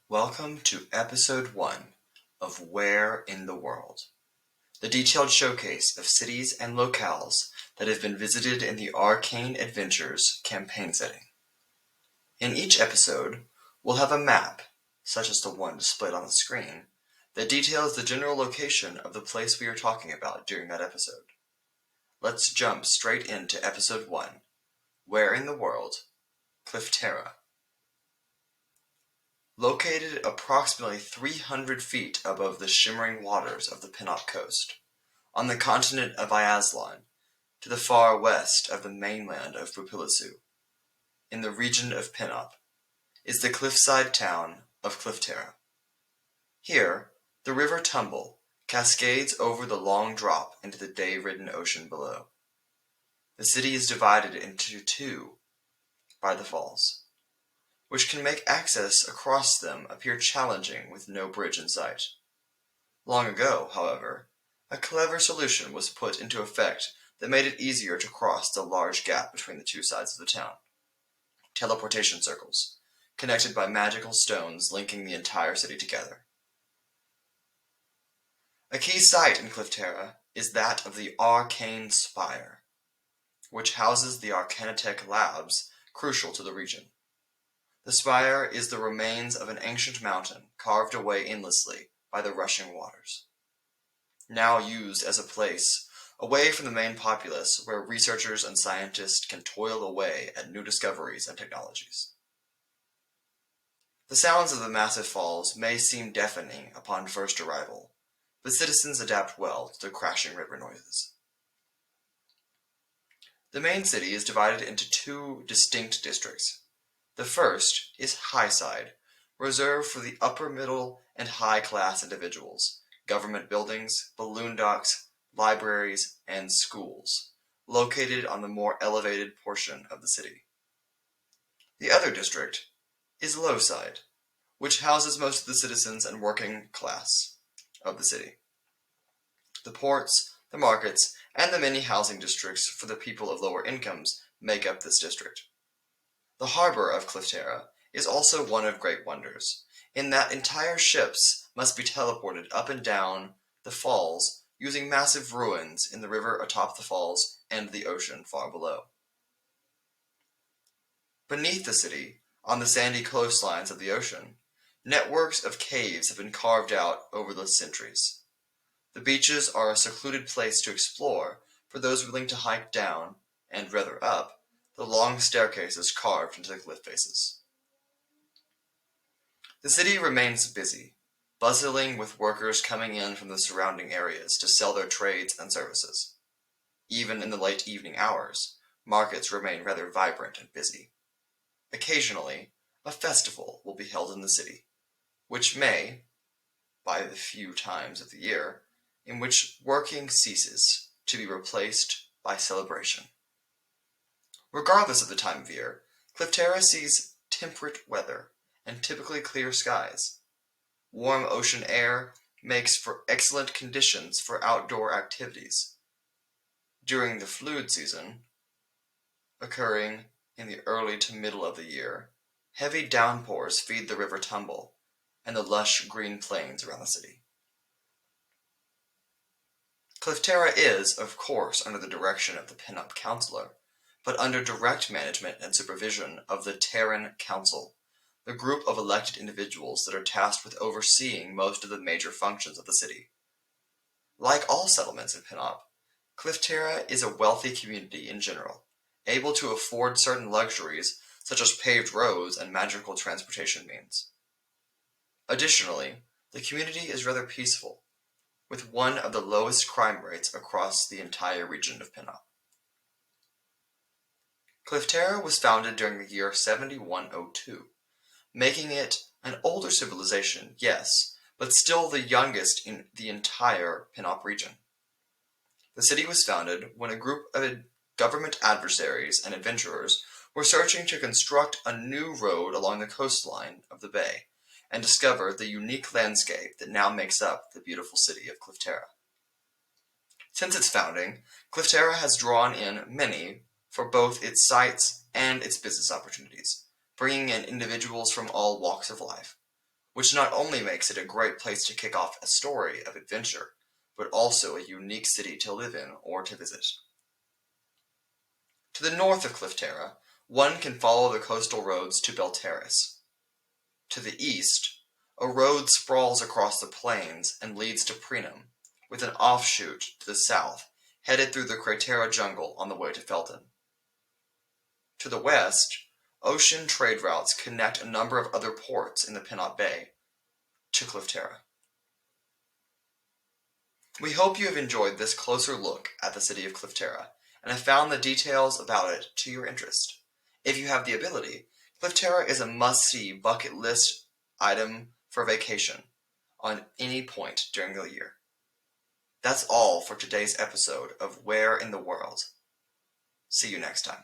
Welcome to Episode 1 of Where in the World, the detailed showcase of cities and locales that have been visited in the Arcane Adventures campaign setting. In each episode, we'll have a map, such as the one displayed on the screen, that details the general location of the place we are talking about during that episode. Let's jump straight into Episode 1, Where in the World, Clifterra. Located approximately 300 feet above the shimmering waters of the Pinop coast, on the continent of Iazlan, to the far west of the mainland of Bupilasu, in the region of Pinop, is the cliffside town of Clifterra. Here, the river Tumble cascades over the long drop into the day-ridden ocean below. The city is divided into two by the falls, which can make access across them appear challenging with no bridge in sight. Long ago, however, a clever solution was put into effect that made it easier to cross the large gap between the two sides of the town. Teleportation circles, connected by magical stones linking the entire city together. A key site in Clifterra is that of the Arcane Spire, which houses the Arcanitech labs crucial to the region. The spire is the remains of an ancient mountain carved away endlessly by the rushing waters, now used as a place away from the main populace where researchers and scientists can toil away at new discoveries and technologies. The sounds of the massive falls may seem deafening upon first arrival, but citizens adapt well to the crashing river noises. The main city is divided into two distinct districts. The first is Highside, reserved for the upper middle and high class individuals, government buildings, balloon docks, libraries, and schools, located on the more elevated portion of the city. The other district is Lowside, which houses most of the citizens and working class of the city. The ports, the markets, and the many housing districts for the people of lower incomes make up this district. The harbor of Clifterra is also one of great wonders, in that entire ships must be teleported up and down the falls using massive ruins in the river atop the falls and the ocean far below. Beneath the city, on the sandy coastlines of the ocean, networks of caves have been carved out over the centuries. The beaches are a secluded place to explore for those willing to hike down, and rather up, the long staircases carved into the cliff faces. The city remains busy, bustling with workers coming in from the surrounding areas to sell their trades and services. Even in the late evening hours, markets remain rather vibrant and busy. Occasionally, a festival will be held in the city, which may, by the few times of the year, in which working ceases to be replaced by celebration. Regardless of the time of year, Clifterra sees temperate weather and typically clear skies. Warm ocean air makes for excellent conditions for outdoor activities. During the fluid season, occurring in the early to middle of the year, heavy downpours feed the river Tumble and the lush green plains around the city. Clifterra is, of course, under the direction of the Pinop Counselor, but under direct management and supervision of the Terran Council, the group of elected individuals that are tasked with overseeing most of the major functions of the city. Like all settlements in Pinop, Clifterra is a wealthy community in general, able to afford certain luxuries such as paved roads and magical transportation means. Additionally, the community is rather peaceful, with one of the lowest crime rates across the entire region of Pinop. Clifterra was founded during the year 7102, making it an older civilization, yes, but still the youngest in the entire Pinop region. The city was founded when a group of government adversaries and adventurers were searching to construct a new road along the coastline of the bay and discover the unique landscape that now makes up the beautiful city of Clifterra. Since its founding, Clifterra has drawn in many for both its sites and its business opportunities, bringing in individuals from all walks of life. which not only makes it a great place to kick off a story of adventure, but also a unique city to live in or to visit. To the north of Clifterra, one can follow the coastal roads to Belterrace. To the east, a road sprawls across the plains and leads to Prenum, with an offshoot to the south, headed through the Clifterra jungle on the way to Felton. To the west, ocean trade routes connect a number of other ports in the Pennant Bay to Clifterra. We hope you have enjoyed this closer look at the city of Clifterra and have found the details about it to your interest. If you have the ability, Clifterra is a must-see bucket list item for vacation on any point during the year. That's all for today's episode of Where in the World. See you next time.